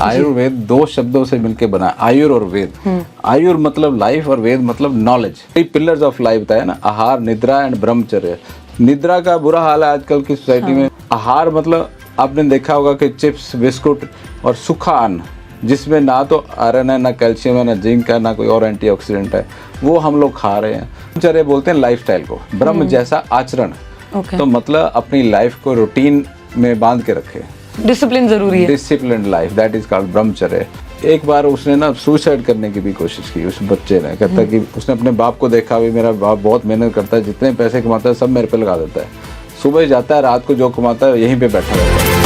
आयुर्वेद दो शब्दों से मिलकर बना, आयुर और वेद। आयुर मतलब लाइफ और वेद मतलब नॉलेज। पिलर्स ऑफ लाइफ बताया ना, आहार, निद्रा एंड ब्रह्मचर्य। निद्रा का बुरा हाल है आजकल की सोसाइटी में। आहार मतलब आपने देखा होगा कि चिप्स, बिस्कुट और सूखा अन्न, जिसमें ना तो आयरन है, ना कैल्शियम है, ना जिंक है, ना कोई और एंटीऑक्सीडेंट है, वो हम लोग खा रहे हैं। ब्रह्मचर्य बोलते हैं लाइफस्टाइल को, ब्रह्म जैसा आचरण। तो मतलब अपनी लाइफ को रूटीन में बांध के रखे। डिसिप्लिन जरूरी है। Disciplined life, that is called ब्रह्मचर्य। एक बार उसने ना सुसाइड करने की भी कोशिश की, उस बच्चे ने। कहता कि उसने अपने बाप को देखा, भी मेरा बाप बहुत मेहनत करता है, जितने पैसे कमाता है सब मेरे पे लगा देता है, सुबह जाता है, रात को जो कमाता है यहीं पे बैठा रहता है।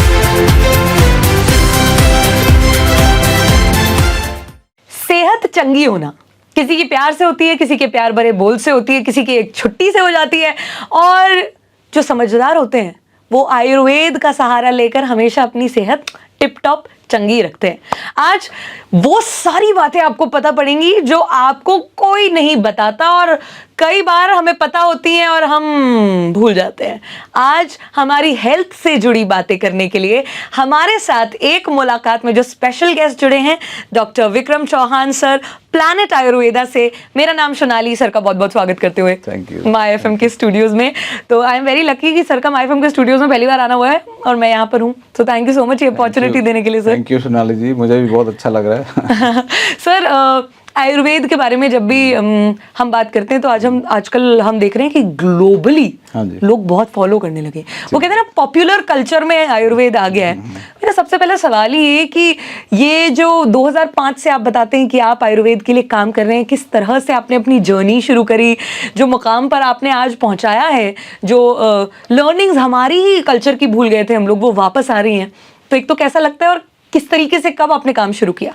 सेहत चंगी होना किसी की प्यार से होती है, किसी के प्यार भरे बोल से होती है, किसी की एक छुट्टी से हो जाती है, और जो समझदार होते हैं वो आयुर्वेद का सहारा लेकर हमेशा अपनी सेहत टिप टॉप चंगी रखते हैं। आज वो सारी बातें आपको पता पड़ेंगी जो आपको कोई नहीं बताता, और कई बार हमें पता होती हैं और हम भूल जाते हैं। आज हमारी हेल्थ से जुड़ी बातें करने के लिए हमारे साथ एक मुलाकात में जो स्पेशल गेस्ट जुड़े हैं, doctor Vikram Chauhan sir, planet Ayurveda से। मेरा नाम सोनाली, सर का बहुत बहुत स्वागत करते हुए थैंक यू माय एफएम के स्टूडियोज में। तो आई एम वेरी लकी कि सर का माय एफएम के स्टूडियोज में पहली बार आना हुआ है और मैं यहाँ पर हूँ। तो थैंक यू सो मच ये अपॉर्चुनिटी देने के लिए सर। थैंक यू सोनाली जी, मुझे भी बहुत अच्छा लग रहा है। सर, आयुर्वेद के बारे में जब भी हम बात करते हैं तो आजकल हम देख रहे हैं कि ग्लोबली लोग बहुत फॉलो करने लगे। वो कहते हैं ना, पॉपुलर कल्चर में आयुर्वेद आ गया है। मेरा सबसे पहला सवाल ये कि ये जो 2005 से आप बताते हैं कि आप आयुर्वेद के लिए काम कर रहे हैं, किस तरह से आपने अपनी जर्नी शुरू करी, जो मुकाम पर आपने आज पहुंचाया है, जो लर्निंग्स हमारी ही कल्चर की भूल गए थे हम लोग, वो वापस आ रही हैं। तो एक तो कैसा लगता है, और किस तरीके से, कब आपने काम शुरू किया?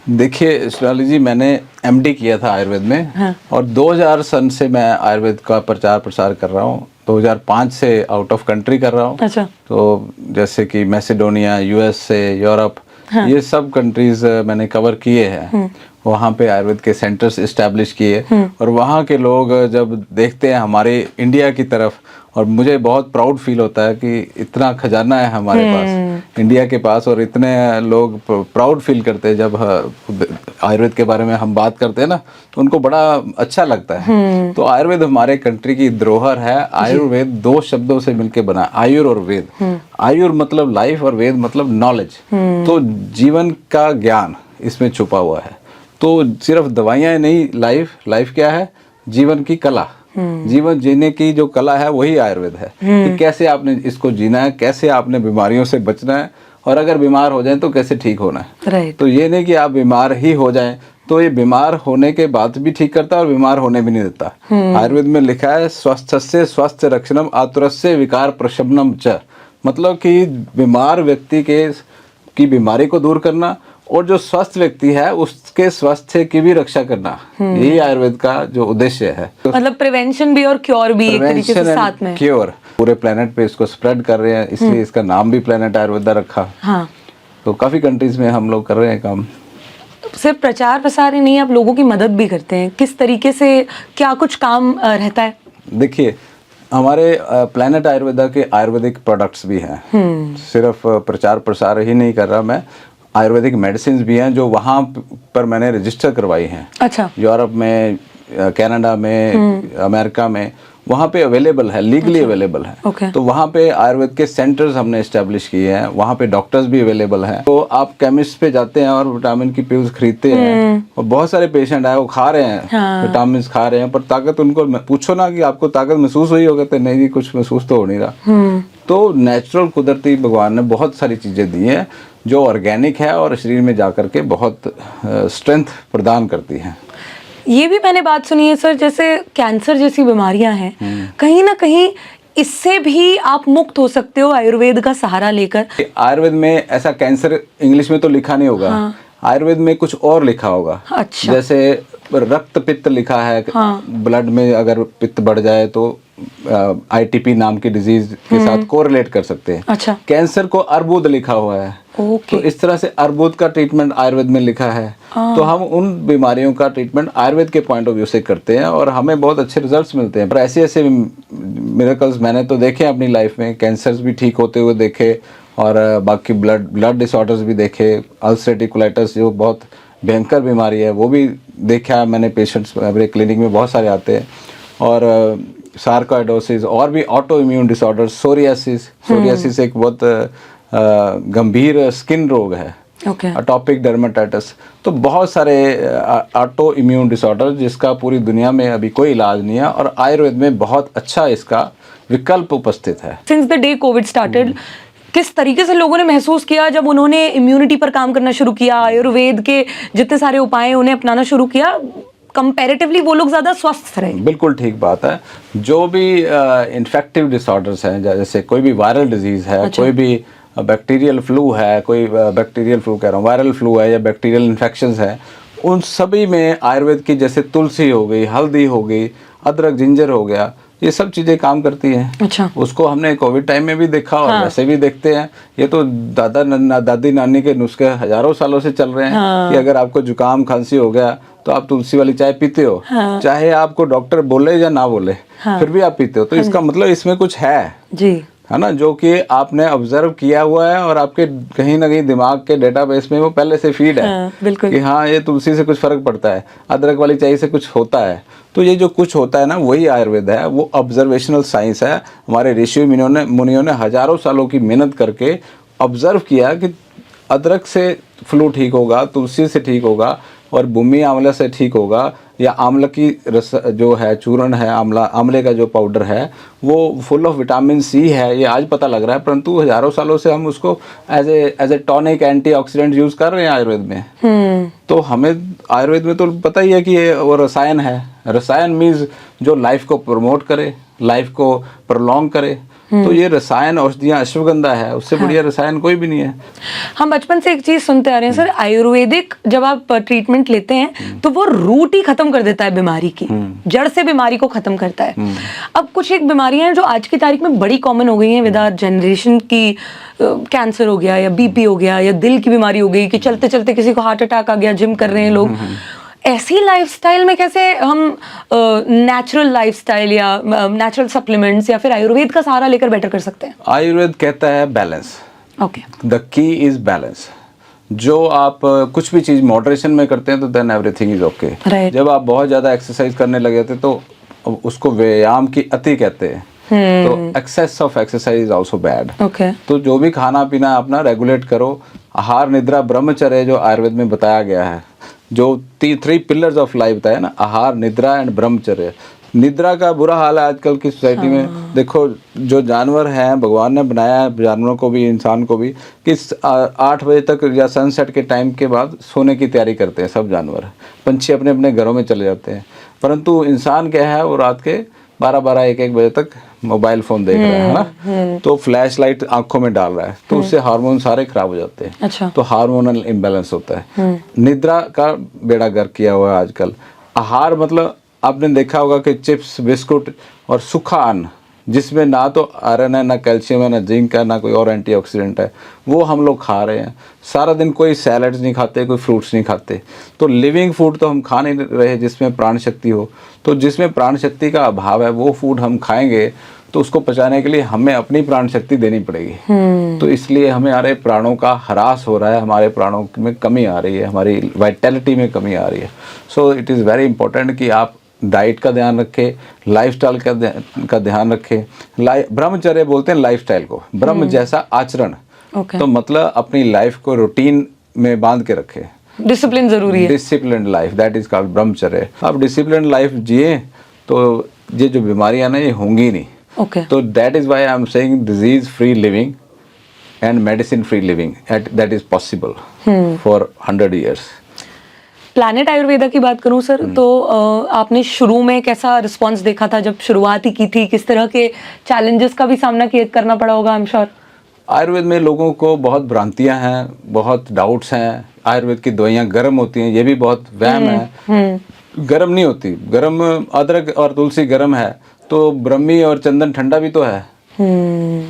देखिए सोनाली जी, मैंने एमडी किया था आयुर्वेद में। हाँ। और 2000 सन से मैं आयुर्वेद का प्रचार प्रसार कर रहा हूँ। 2005 से आउट ऑफ कंट्री कर रहा हूँ। अच्छा। तो जैसे कि मैसेडोनिया, यूएसए, यूरोप, हाँ। ये सब कंट्रीज मैंने कवर किए हैं। वहाँ पे आयुर्वेद के सेंटर्स इस्टेब्लिश किए, और वहाँ के लोग जब देखते हैं हमारे इंडिया की तरफ, और मुझे बहुत प्राउड फील होता है कि इतना खजाना है हमारे पास, इंडिया के पास, और इतने लोग प्राउड फील करते हैं जब आयुर्वेद के बारे में हम बात करते हैं ना, तो उनको बड़ा अच्छा लगता है। तो आयुर्वेद हमारे कंट्री की धरोहर है। आयुर्वेद दो शब्दों से मिलकर बना, आयुर और वेद। आयुर मतलब लाइफ और वेद मतलब नॉलेज। तो जीवन का ज्ञान इसमें छुपा हुआ है। तो सिर्फ दवाइयाँ नहीं, लाइफ क्या है? जीवन की कला। जीवन जीने की जो कला है वही आयुर्वेद है, कि कैसे आपने इसको जीना है, कैसे आपने बीमारियों से बचना है, और अगर बीमार हो जाए तो कैसे ठीक होना है। तो ये नहीं कि आप बीमार ही हो जाएं, तो ये बीमार होने के बाद भी ठीक करता है और बीमार होने भी नहीं देता। आयुर्वेद में लिखा है, स्वस्थस्य स्वास्थ्य रक्षणम आतुरस्य विकार प्रशमनम च। मतलब कि बीमार व्यक्ति की बीमारी को दूर करना, और जो स्वस्थ व्यक्ति है उसके स्वास्थ्य की भी रक्षा करना, यही आयुर्वेद का जो उद्देश्य है। मतलब प्रिवेंशन भी और क्योर भी एक तरीके से साथ में। क्योर पूरे प्लेनेट पे इसको स्प्रेड कर रहे हैं, इसलिए इसका नाम भी प्लेनेट आयुर्वेदा रखा। हाँ। तो काफी कंट्रीज में हम लोग कर रहे हैं काम। सिर्फ प्रचार प्रसार ही नहीं, आप लोगों की मदद भी करते हैं। किस तरीके से, क्या कुछ काम रहता है? देखिए, हमारे प्लेनेट आयुर्वेदा के आयुर्वेदिक प्रोडक्ट्स भी हैं। सिर्फ प्रचार प्रसार ही नहीं कर रहा मैं, आयुर्वेदिक मेडिसिन भी हैं जो वहाँ पर मैंने रजिस्टर करवाई हैं। अच्छा। यूरोप में, कनाडा में, अमेरिका में, वहाँ पे अवेलेबल है, लीगली अवेलेबल है। तो वहाँ पे आयुर्वेद के सेंटर्स हमने एस्टेब्लिश किए हैं, वहाँ पे डॉक्टर्स भी अवेलेबल हैं। तो आप केमिस्ट पे जाते हैं और विटामिन की पिल्स खरीदते हैं, और बहुत सारे पेशेंट आए वो खा रहे हैं, हाँ। विटामिन खा रहे हैं, पर ताकत, उनको पूछो ना कि आपको ताकत महसूस हुई होगा, तो नहीं जी कुछ महसूस तो हो नहीं रहा। तो नेचुरल, कुदरती भगवान ने बहुत सारी चीजें दी हैं जो ऑर्गेनिक है और शरीर में जाकर के बहुत स्ट्रेंथ प्रदान करती हैं। ये भी मैंने बात सुनी है सर, जैसे कैंसर जैसी बीमारियां हैं, कहीं ना कहीं इससे भी आप मुक्त हो सकते हो आयुर्वेद का सहारा लेकर। आयुर्वेद में ऐसा कैंसर इंग्लिश में तो लिखा नहीं होगा। हाँ। आयुर्वेद में कुछ और लिखा होगा। अच्छा। जैसे रक्त पित्त लिखा है। हाँ। ब्लड में अगर पित्त बढ़ जाए तो आईटीपी नाम की डिजीज के साथ कोरिलेट कर सकते हैं। अच्छा। कैंसर को अर्बुद लिखा हुआ है। तो इस तरह से अर्बुद का ट्रीटमेंट आयुर्वेद में लिखा है। तो हम उन बीमारियों का ट्रीटमेंट आयुर्वेद के पॉइंट ऑफ व्यू से करते हैं, और हमें बहुत अच्छे रिजल्ट्स मिलते हैं। पर ऐसे ऐसे मिरेकल्स मैंने तो देखे अपनी लाइफ में, कैंसर्स भी ठीक होते हुए देखे, और बाकी ब्लड डिसऑर्डर्स भी देखे, अल्सरेटिव कोलाइटिस जो बहुत भयंकर बीमारी है वो भी देखा मैंने, पेशेंट्स मेरे क्लिनिक में बहुत सारे आते हैं। और सार्कोइडोसिस और भी ऑटो इम्यून डिसऑर्डर्स, सोरियासिस एक बहुत गंभीर स्किन रोग है, अटोपिक डर्मेटाइटिस, तो बहुत सारे ऑटो इम्यून डिसऑर्डर जिसका पूरी दुनिया में अभी कोई इलाज नहीं है और आयुर्वेद में बहुत अच्छा इसका विकल्प उपस्थित है। Since the day Covid started, किस तरीके से लोगों ने महसूस किया जब उन्होंने इम्यूनिटी पर काम करना शुरू किया, आयुर्वेद के जितने सारे उपाय उन्हें अपनाना शुरू किया, कंपैरेटिवली वो लोग ज़्यादा स्वस्थ रहे? बिल्कुल ठीक बात है। जो भी इन्फेक्टिव डिसऑर्डर्स हैं, जैसे कोई भी वायरल डिजीज़ है, कोई भी बैक्टीरियल फ्लू है, कोई बैक्टीरियल फ्लू कह रहा हूँ, वायरल फ्लू है या बैक्टीरियल इन्फेक्शंस है, उन सभी में आयुर्वेद की जैसे तुलसी हो गई, हल्दी हो गई, अदरक, जिंजर हो गया, ये सब चीज़ें काम करती हैं। अच्छा। उसको हमने कोविड टाइम में भी देखा और वैसे भी देखते हैं। ये तो दादी नानी के नुस्खे हजारों सालों से चल रहे हैं कि अगर आपको जुकाम खांसी हो गया तो आप तुलसी वाली चाय पीते हो, चाहे आपको डॉक्टर बोले या ना बोले, फिर भी आप पीते हो। तो इसका मतलब इसमें कुछ है जी, है ना, जो कि आपने ऑब्जर्व किया हुआ है और आपके कहीं ना कहीं दिमाग के डेटाबेस में वो पहले से फीड है कि हाँ ये तुलसी से कुछ फर्क पड़ता है, अदरक वाली चाय से कुछ होता है। तो ये जो कुछ होता है ना, वही आयुर्वेद है, वो ऑब्जर्वेशनल साइंस है। हमारे ऋषि मुनियों ने हजारों सालों की मेहनत करके ऑब्जर्व किया कि अदरक से फ्लू ठीक होगा, तुलसी से ठीक होगा और भूमि आंवला से ठीक होगा, या आंवला की रस जो है, चूर्ण है, आंवले का जो पाउडर है वो फुल ऑफ विटामिन सी है, ये आज पता लग रहा है, परंतु हजारों सालों से हम उसको as a tonic, antioxidant use कर रहे हैं आयुर्वेद में। तो हमें आयुर्वेद में तो पता ही है कि ये वो रसायन है। रसायन मीन्स जो लाइफ को प्रमोट करे, लाइफ को प्रोलॉन्ग करे। तो ये रसायन औषधियाँ, अश्वगंधा है, उससे बढ़िया रसायन कोई भी नहीं है। हम बचपन से एक चीज सुनते आ रहे हैं सर, आयुर्वेदिक जब आप ट्रीटमेंट लेते हैं तो वो रूट ही खत्म कर देता है बीमारी की, जड़ से बीमारी को खत्म करता है। अब कुछ एक बीमारियां हैं जो आज की तारीख में बड़ी कॉमन हो गई हैं विद आवर जनरेशन की, कैंसर हो गया या बीपी हो गया या दिल की बीमारी हो गई कि चलते चलते किसी को हार्ट अटैक आ गया, जिम कर रहे हैं लोग। ऐसी लाइफस्टाइल में कैसे हम नेचुरल लाइफस्टाइल या नेचुरल सप्लीमेंट्स या फिर आयुर्वेद का सहारा लेकर बेटर कर सकते हैं? आयुर्वेद कहता है balance. Okay, the key is balance. जो आप कुछ भी चीज मॉडरेशन में करते हैं तो देन एवरीथिंग इज ओके। जब आप बहुत ज्यादा एक्सरसाइज करने लगे थे तो उसको व्यायाम की अति कहते हैं। तो excess of exercise is also bad. तो जो भी खाना पीना अपना रेगुलेट करो। आहार, निद्रा, ब्रह्मचर्य जो आयुर्वेद में बताया गया है, जो 3 पिलर्स ऑफ लाइफ बताया ना, आहार, निद्रा एंड ब्रह्मचर्य। निद्रा का बुरा हाल है आजकल की सोसाइटी में। देखो जो जानवर हैं, भगवान ने बनाया है जानवरों को भी, इंसान को भी, कि 8 बजे तक या सनसेट के टाइम के बाद सोने की तैयारी करते हैं सब जानवर। पंछी अपने अपने घरों में चले जाते हैं, परंतु इंसान क्या है, वो रात के 12-12, 1-1 बजे तक मोबाइल फोन देख रहा है ना, तो फ्लैश लाइट आंखों में डाल रहा है, तो उससे हार्मोन सारे खराब हो जाते हैं। अच्छा। तो हार्मोनल इम्बैलेंस होता है। निद्रा का बेड़ा गर्क किया हुआ है आजकल। आहार मतलब आपने देखा होगा कि चिप्स, बिस्कुट और सूखा अन्न, जिसमें ना तो आयरन है, ना कैल्शियम है, ना जिंक है, ना कोई और एंटीऑक्सीडेंट है, वो हम लोग खा रहे हैं। सारा दिन कोई सैलड्स नहीं खाते, कोई फ्रूट्स नहीं खाते। तो लिविंग फूड तो हम खा नहीं रहे जिसमें प्राण शक्ति हो। तो जिसमें प्राण शक्ति का अभाव है वो फूड हम खाएंगे तो उसको पचाने के लिए हमें अपनी प्राण शक्ति देनी पड़ेगी। तो इसलिए हमारे प्राणों का ह्रास हो रहा है, हमारे प्राणों में कमी आ रही है, हमारी वाइटैलिटी में कमी आ रही है। So it is very important कि आप डाइट का ध्यान रखें, लाइफस्टाइल का ध्यान रखें। ब्रह्मचर्य बोलते हैं लाइफस्टाइल को, ब्रह्म जैसा आचरण। तो मतलब अपनी लाइफ को रूटीन में बांध के रखें। डिसिप्लिन जरूरी है। Discipline life, that is called ब्रह्मचर्य। आप डिसिप्लिन लाइफ जिए तो ये जो बीमारियां ना ये होंगी नहीं। तो that is why I am saying disease free living and medicine free living, that is possible for 100 years। Planet Ayurveda की बात करूं सर, तो आपने शुरू में कैसा रिस्पांस देखा था जब शुरुआत ही की थी? किस तरह के चैलेंजेस का भी सामना करना पड़ा होगा, आई एम श्योर। आयुर्वेद में लोगों को बहुत भ्रांतियां हैं, बहुत डाउट्स हैं। आयुर्वेद की दवाइयाँ गर्म होती हैं, ये भी बहुत वहम है। गर्म नहीं होती। गर्म अदरक और तुलसी गर्म है तो ब्रह्मी और चंदन ठंडा भी तो है।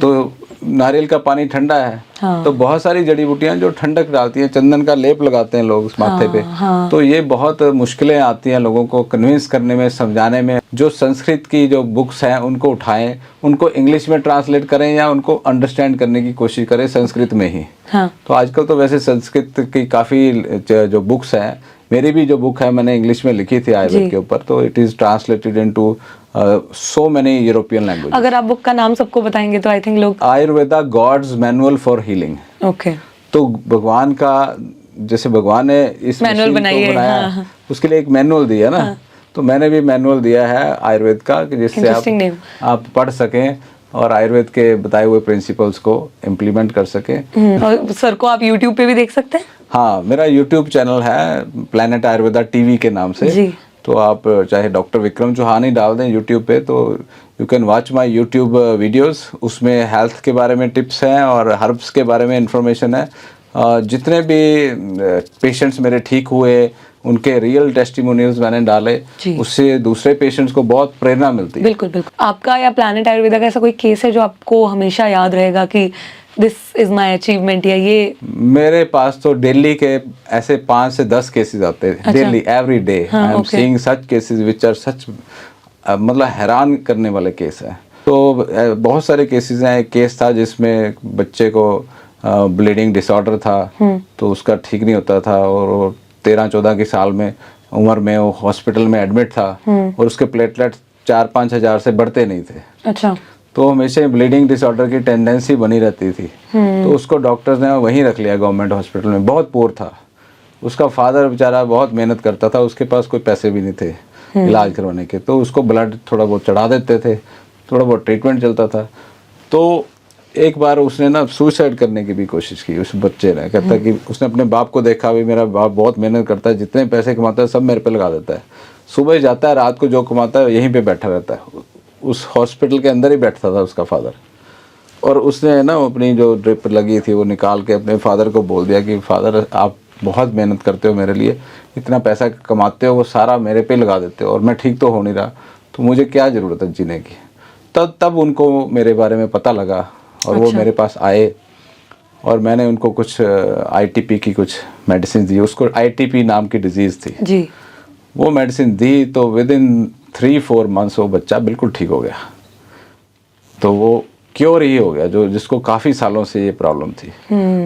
तो नारियल का पानी ठंडा है, हाँ। तो बहुत सारी जड़ी बूटियां जो ठंडक डालती हैं, चंदन का लेप लगाते हैं लोग माथे पे, हाँ। तो ये बहुत मुश्किलें आती हैं लोगों को कन्विंस करने में, समझाने में। जो संस्कृत की जो बुक्स हैं उनको उठाएं, उनको इंग्लिश में ट्रांसलेट करें या उनको अंडरस्टैंड करने की कोशिश करें संस्कृत में ही। हाँ। तो आजकल तो वैसे संस्कृत की काफ़ी जो बुक्स हैं, मेरी भी जो बुक है मैंने इंग्लिश में लिखी थी आयुर्वेद के ऊपर, तो it is translated into so many European language. अगर आप बुक का नाम सबको बताएंगे तो आई थिंक लोग। Ayurveda God's manual for healing. Okay. तो भगवान का, जैसे भगवान ने इस मैनुअल मशीन को बनाया, हाँ। उसके लिए एक मैनुअल दिया ना, हाँ। तो मैंने भी मैनुअल दिया है आयुर्वेद का, कि जिससे आप पढ़ सकें और आयुर्वेद के बताए हुए प्रिंसिपल्स को इम्प्लीमेंट कर सकें। और सर को आप यूट्यूब पे भी देख सकते हैं। हाँ, मेरा यूट्यूब चैनल है प्लैनेट आयुर्वेदा टीवी के नाम से जी। तो आप चाहे डॉक्टर विक्रम चौहान ही डाल दें यूट्यूब पे, तो you can watch my YouTube videos. उसमें हेल्थ के बारे में टिप्स हैं और हर्ब्स के बारे में इंफॉर्मेशन है। जितने भी पेशेंट्स मेरे ठीक हुए उनके रियल टेस्टिमोनियल्स मैंने डाले, उससे दूसरे पेशेंट्स को बहुत प्रेरणा मिलती है। बिल्कुल बिल्कुल। आपका या प्लैनेट आयुर्वेदा का ऐसा कोई केस है जो आपको हमेशा याद रहेगा कि दिस इज माय अचीवमेंट, या ये? मेरे पास तो डेली के ऐसे 5 से 10 केसेस आते हैं daily, every day I am seeing such cases which are such, मतलब हैरान करने वाले केस हैं। तो बहुत सारे केसेस हैं। एक केस था जिसमें बच्चे को ब्लीडिंग डिसऑर्डर था, तो उसका ठीक नहीं होता था और 13-14 की साल में उम्र में वो हॉस्पिटल में एडमिट था और उसके प्लेटलेट 4-5 हज़ार से बढ़ते नहीं थे। अच्छा। तो हमेशा ब्लीडिंग डिसऑर्डर की टेंडेंसी बनी रहती थी। तो उसको डॉक्टर्स ने वहीं रख लिया गवर्नमेंट हॉस्पिटल में। बहुत पुअर था, उसका फादर बेचारा बहुत मेहनत करता था, उसके पास कोई पैसे भी नहीं थे इलाज करवाने के, तो उसको ब्लड थोड़ा बहुत चढ़ा देते थे, थोड़ा बहुत ट्रीटमेंट चलता था। तो एक बार उसने ना सुसाइड करने की भी कोशिश की उस बच्चे ने। कहता कि उसने अपने बाप को देखा, भी मेरा बाप बहुत मेहनत करता है, जितने पैसे कमाता है सब मेरे पे लगा देता है, सुबह जाता है, रात को जो कमाता है यहीं पे बैठा रहता है। उस हॉस्पिटल के अंदर ही बैठता था उसका फादर। और उसने ना अपनी जो ड्रिप लगी थी वो निकाल के अपने फादर को बोल दिया कि फादर आप बहुत मेहनत करते हो मेरे लिए, इतना पैसा कमाते हो वो सारा मेरे पे लगा देते हो और मैं ठीक तो हो नहीं रहा, तो मुझे क्या ज़रूरत है जीने की। तब उनको मेरे बारे में पता लगा और वो मेरे पास आए और मैंने उनको कुछ ITP की कुछ मेडिसिन दी। उसको ITP नाम की डिजीज़ थी जी। वो मेडिसिन दी तो विद इन 3-4 मंथ्स वो बच्चा बिल्कुल ठीक हो गया। तो वो क्योर ही हो गया, जो जिसको काफ़ी सालों से ये प्रॉब्लम थी।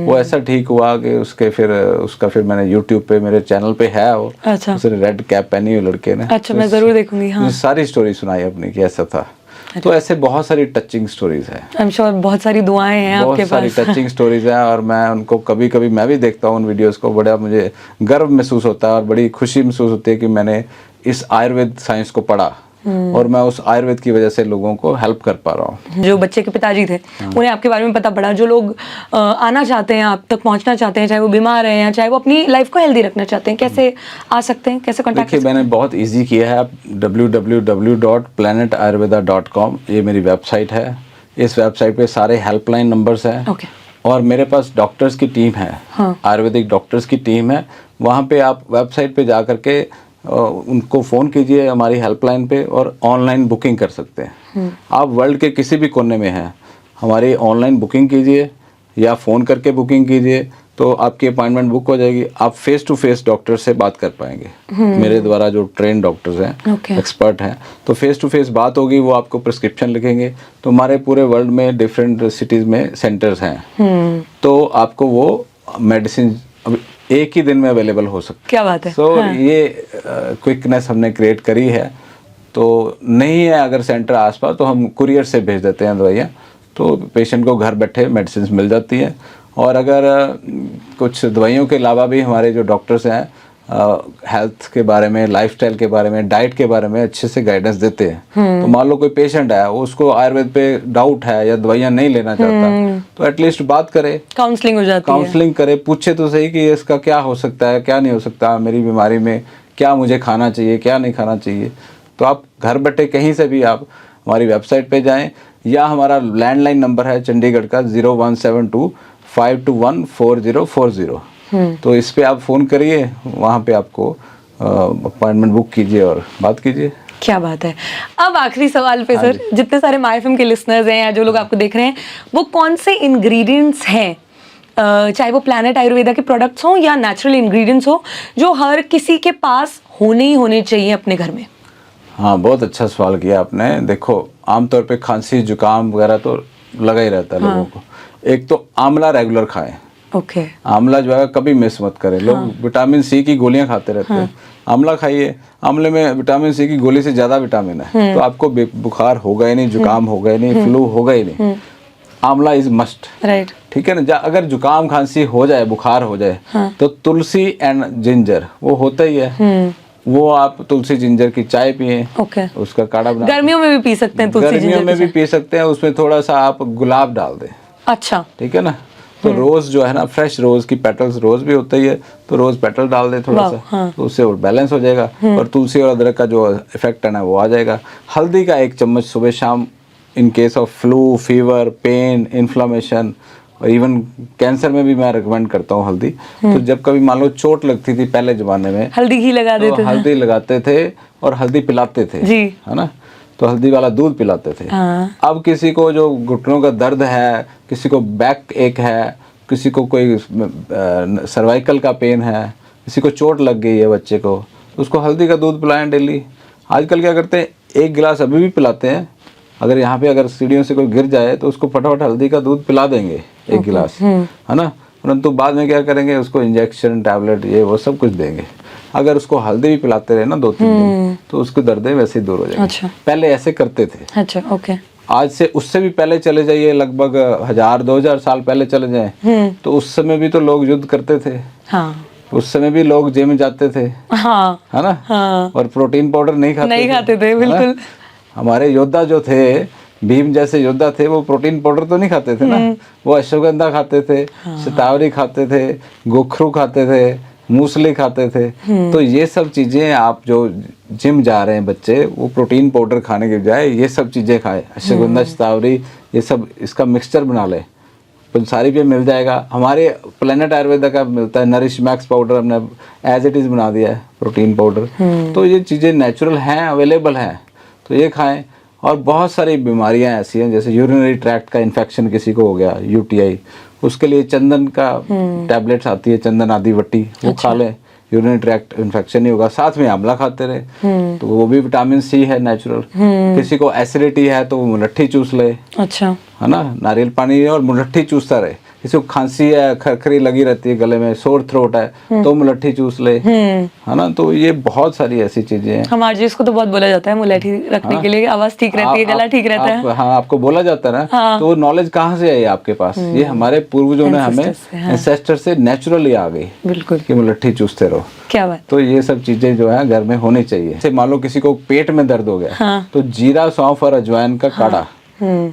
वो ऐसा ठीक हुआ कि उसका फिर मैंने यूट्यूब पे मेरे चैनल पे है वो। अच्छा। उसने रेड कैप पहनी हुई लड़के ने। अच्छा, मैं ज़रूर देखूंगी। हाँ। सारी स्टोरी सुनाई अपनी कि ऐसा था। तो ऐसे बहुत सारी टचिंग स्टोरीज है। आई एम श्योर बहुत सारी दुआएं हैं आपके पास। बहुत सारी टचिंग स्टोरीज हैं और मैं उनको कभी कभी मैं भी देखता हूँ उन वीडियोस को, बड़ा मुझे गर्व महसूस होता है और बड़ी खुशी महसूस होती है कि मैंने इस आयुर्वेद साइंस को पढ़ा और मैं उस आयुर्वेद की वजह से लोगों को हेल्प कर पा रहा हूँ। जो बच्चे के पिताजी थे उन्हें आपके बारे में पता पड़ा, जो लोग आना चाहते हैं, आप तक पहुँचना चाहते हैं, चाहे वो बीमार हैं या चाहे वो अपनी लाइफ को हेल्दी रखना चाहते हैं, कैसे आ सकते हैं, कैसे कॉन्टैक्ट? देखिए मैंने बहुत इजी किया है। आप www.planetayurveda.com ये मेरी वेबसाइट है। इस वेबसाइट पे सारे हेल्पलाइन नंबर्स हैं। ओके। और मेरे पास डॉक्टर्स की टीम है। हाँ। आयुर्वेदिक डॉक्टर्स की टीम है। वहाँ पे आप वेबसाइट पे जा करके उनको फ़ोन कीजिए हमारी हेल्पलाइन पे और ऑनलाइन बुकिंग कर सकते हैं। आप वर्ल्ड के किसी भी कोने में हैं, हमारी ऑनलाइन बुकिंग कीजिए या फ़ोन करके बुकिंग कीजिए तो आपकी अपॉइंटमेंट बुक हो जाएगी। आप फेस टू फेस डॉक्टर से बात कर पाएंगे। मेरे द्वारा जो ट्रेन डॉक्टर्स हैं, एक्सपर्ट हैं, तो फेस टू फेस बात होगी। वो आपको प्रिस्क्रिप्शन लिखेंगे। तो हमारे पूरे वर्ल्ड में डिफरेंट सिटीज़ में सेंटर्स हैं, तो आपको वो मेडिसिन एक ही दिन में अवेलेबल हो सकती है। क्या बात है। ये क्विकनेस हमने क्रिएट करी है। तो नहीं है अगर सेंटर आसपास तो हम कुरियर से भेज देते हैं दवाइयाँ, तो पेशेंट को घर बैठे मेडिसिन मिल जाती है। और अगर कुछ दवाइयों के अलावा भी हमारे जो डॉक्टर्स हैं हेल्थ के बारे में, लाइफस्टाइल के बारे में, डाइट के बारे में अच्छे से गाइडेंस देते हैं। तो मान लो कोई पेशेंट है उसको आयुर्वेद पे डाउट है या दवाइयाँ नहीं लेना चाहता, तो एटलीस्ट बात करे, काउंसलिंग हो जाती है। काउंसलिंग करे, पूछे तो सही कि इसका क्या हो सकता है, क्या नहीं हो सकता, मेरी बीमारी में क्या मुझे खाना चाहिए, क्या नहीं खाना चाहिए। तो आप घर बैठे कहीं से भी आप हमारी वेबसाइट पे जाएं या हमारा लैंडलाइन नंबर है चंडीगढ़ का 0172-521-4040। तो इस पे आप फ़ोन करिए, वहाँ पे आपको अपॉइंटमेंट बुक कीजिए और बात कीजिए। क्या बात है। अब आखिरी सवाल पे सर, जितने सारे माय एफएम के लिसनर्स हैं या जो लोग आपको देख रहे हैं, वो कौन से इंग्रेडिएंट्स हैं, चाहे वो प्लैनेट आयुर्वेदा के प्रोडक्ट्स हों या नेचुरल इंग्रेडिएंट्स हो, जो हर किसी के पास होने ही होने चाहिए अपने घर में? हाँ, बहुत अच्छा सवाल किया आपने। देखो, आमतौर पे खांसी जुकाम वगैरह तो लगा ही रहता है लोगों को। एक तो आंवला रेगुलर खाएं। ओके। आंवला जो है कभी मिस मत करें। लोग विटामिन सी की गोलियां खाते रहते हैं। आंवला खाइए, आंवले में विटामिन सी की गोली से ज्यादा विटामिन है, तो आपको बुखार होगा ही नहीं, जुकाम होगा ही नहीं, फ्लू होगा ही नहीं। आंवला इज मस्ट, राइट, ठीक है ना। अगर जुकाम खांसी हो जाए, बुखार हो जाए, तो तुलसी एंड जिंजर वो होता ही है, वो आप तुलसी जिंजर की चाय पिए, ओके, उसका काढ़ा बना। गर्मियों में भी पी सकते हैं तुलसी जिंजर, गर्मियों में भी पी सकते हैं। उसमें थोड़ा सा आप गुलाब डाल दें, अच्छा, ठीक है ना। तो रोज जो है ना, फ्रेश रोज की पेटल्स, रोज भी होता ही है, तो रोज पेटल डाल दे थोड़ा सा, तो उससे बैलेंस हो जाएगा और तुलसी और अदरक का जो इफेक्ट है ना वो आ जाएगा। हल्दी का 1 चम्मच सुबह शाम, in case of flu, fever, pain, inflammation और इवन कैंसर में भी मैं रिकमेंड करता हूँ हल्दी। तो जब कभी मान लो चोट लगती थी पहले जमाने में, हल्दी घी लगा देते थे, हल्दी लगाते थे और हल्दी पिलाते थे जी, है ना। तो हल्दी वाला दूध पिलाते थे। अब किसी को जो घुटनों का दर्द है, किसी को बैक एक है, किसी को कोई सर्वाइकल का पेन है, किसी को चोट लग गई है बच्चे को, तो उसको हल्दी का दूध पिलाएं डेली। आजकल क्या करते हैं, 1 गिलास अभी भी पिलाते हैं। अगर यहाँ पे अगर सीढ़ियों से कोई गिर जाए तो उसको फटाफट हल्दी का दूध पिला देंगे 1 गिलास, है ना। परंतु बाद में क्या करेंगे, उसको इंजेक्शन, टैबलेट, ये वो सब कुछ देंगे। अगर उसको हल्दी भी पिलाते रहे ना 2-3 दिन, तो उसकी दर्दें वैसे ही दूर हो जाएंगी। अच्छा। पहले ऐसे करते थे। अच्छा, ओके। आज से उससे भी पहले चले जाइए, लगभग 1000-2000 साल पहले चले जाएं, तो उस समय भी तो लोग युद्ध करते थे। हाँ। उस समय भी लोग जिम जाते थे, हाँ, है ना। हाँ। और प्रोटीन पाउडर नहीं खाते थे, बिल्कुल। हमारे योद्धा जो थे, भीम जैसे योद्धा थे, वो प्रोटीन पाउडर तो नहीं खाते थे ना, वो अश्वगंधा खाते थे, शतावरी खाते थे, गोखरू खाते थे, मूसली खाते थे। तो ये सब चीजें, आप जो जिम जा रहे हैं बच्चे, वो प्रोटीन पाउडर खाने के बजाय ये सब चीजें खाए, अश्वगंधा, शतावरी, ये सब इसका मिक्सचर बना ले। पंसारी पे मिल जाएगा, हमारे प्लैनेट आयुर्वेदा का मिलता है, नरिश मैक्स पाउडर हमने एज इट इज बना दिया है, प्रोटीन पाउडर। तो ये चीजें नेचुरल हैं, अवेलेबल हैं, तो ये खाएं। और बहुत सारी बीमारियां ऐसी हैं, जैसे यूरिनरी ट्रैक्ट का इन्फेक्शन किसी को हो गया, यूटीआई, उसके लिए चंदन का टैबलेट्स आती है, चंदन आदि वट्टी, वो खा लें, यूरिनरी ट्रैक्ट इन्फेक्शन नहीं होगा। साथ में आंवला खाते रहे, तो वो भी विटामिन सी है, नेचुरल। किसी को एसिडिटी है तो वो मुलट्ठी चूस ले, अच्छा, है ना, नारियल पानी और मुलट्ठी चूसता रहे। किसी को खांसी है, खरखरी लगी रहती है गले में, सोर थ्रोट है, तो मुलट्ठी चूस ले, है ना। तो ये बहुत सारी ऐसी चीजें हैं। हमारे जिसको तो बहुत बोला जाता है मुलट्ठी रखने के लिए, आवाज ठीक रहती है, गला ठीक रहता है। हाँ, आपको बोला जाता है ना, तो नॉलेज कहाँ से आई आपके पास? ये हमारे पूर्वजों ने हमें, एंसेस्टर से नेचुरली आ गई, बिल्कुल, कि मुलट्ठी चूसते रहो। क्या बात। तो ये सब चीजें जो है घर में होनी चाहिए। जैसे मान लो किसी को पेट में दर्द हो गया, तो जीरा, सौंफ और अजवाइन का काढ़ा,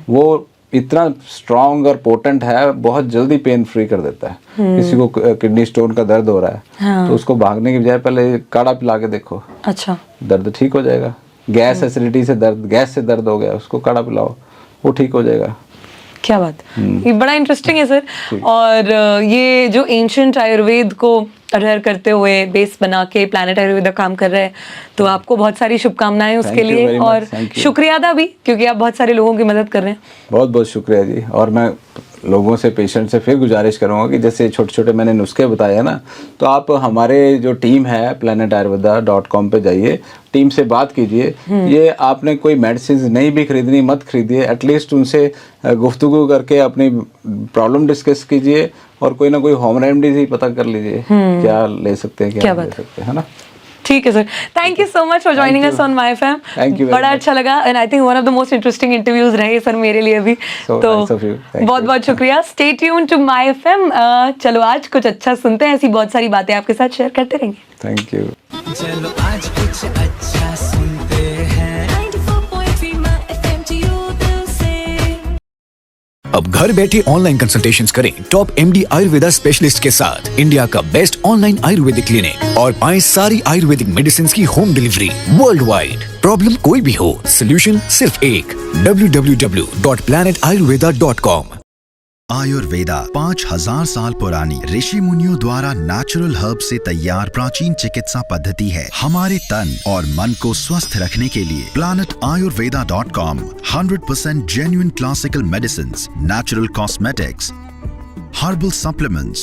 वो इतना स्ट्रॉन्ग और पोटेंट है, बहुत जल्दी पेन फ्री कर देता है। किसी को किडनी स्टोन का दर्द हो रहा है, हाँ, तो उसको भागने की बजाय पहले काढ़ा पिला के देखो, अच्छा, दर्द ठीक हो जाएगा। गैस एसिडिटी से दर्द, गैस से दर्द हो गया, उसको काढ़ा पिलाओ, वो ठीक हो जाएगा। क्या बात, ये बड़ा इंटरेस्टिंग है सर। और ये जो एंशिएंट आयुर्वेद को अडर करते हुए बेस बना के प्लैनेट आयुर्वेदा काम कर रहे हैं, तो आपको बहुत सारी शुभकामनाएं उसके लिए, और शुक्रिया अदा भी, क्योंकि आप बहुत सारे लोगों की मदद कर रहे हैं। बहुत बहुत शुक्रिया जी। और मैं लोगों से, पेशेंट से फिर गुजारिश करूंगा कि जैसे छोटे छोटे मैंने नुस्खे बताए हैं ना, तो आप हमारे जो टीम है planetayurveda.com पे जाइए, टीम से बात कीजिए। ये आपने कोई मेडिसिन नहीं भी खरीदनी, मत खरीदिए, एटलीस्ट उनसे गुफ्तगू करके अपनी प्रॉब्लम डिस्कस कीजिए, और कोई ना कोई होम रेमेडीज ही पता कर लीजिए, क्या ले सकते हैं, क्या ले सकते हैं, है ना। ठीक है sir, thank you so much for joining us on my FM. बड़ा अच्छा लगा, and I think one of the most interesting interviews रहे सर मेरे लिए भी। तो बहुत बहुत शुक्रिया। Stay tune to my FM. चलो आज कुछ अच्छा सुनते हैं, ऐसी बहुत सारी बातें आपके साथ शेयर करते रहेंगे। Thank you. चलो आज कुछ अच्छा सुनते हैं। अब घर बैठे ऑनलाइन कंसल्टेशंस करें टॉप एमडी आयुर्वेदा स्पेशलिस्ट के साथ, इंडिया का बेस्ट ऑनलाइन आयुर्वेदिक क्लिनिक, और पाएं सारी आयुर्वेदिक मेडिसिन की home delivery world wide. Problem कोई भी हो, सोल्यूशन सिर्फ एक, www.planetayurveda.com। आयुर्वेदा 5000 साल पुरानी ऋषि मुनियों द्वारा नेचुरल हर्ब से तैयार प्राचीन चिकित्सा पद्धति है। हमारे तन और मन को स्वस्थ रखने के लिए planetayurveda.com 100% genuine classical medicines, natural cosmetics, herbal supplements,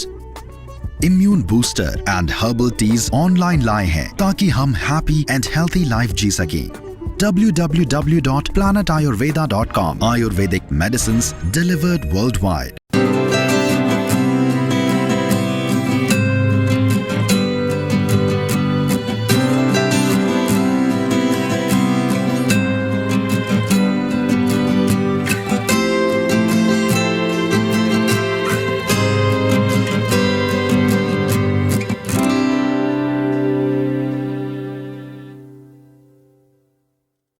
immune booster and herbal tease online लाए हैं ताकि हम हैप्पी एंड हेल्थी लाइफ जी सकें। www.planetayurveda.com Ayurvedic medicines delivered worldwide.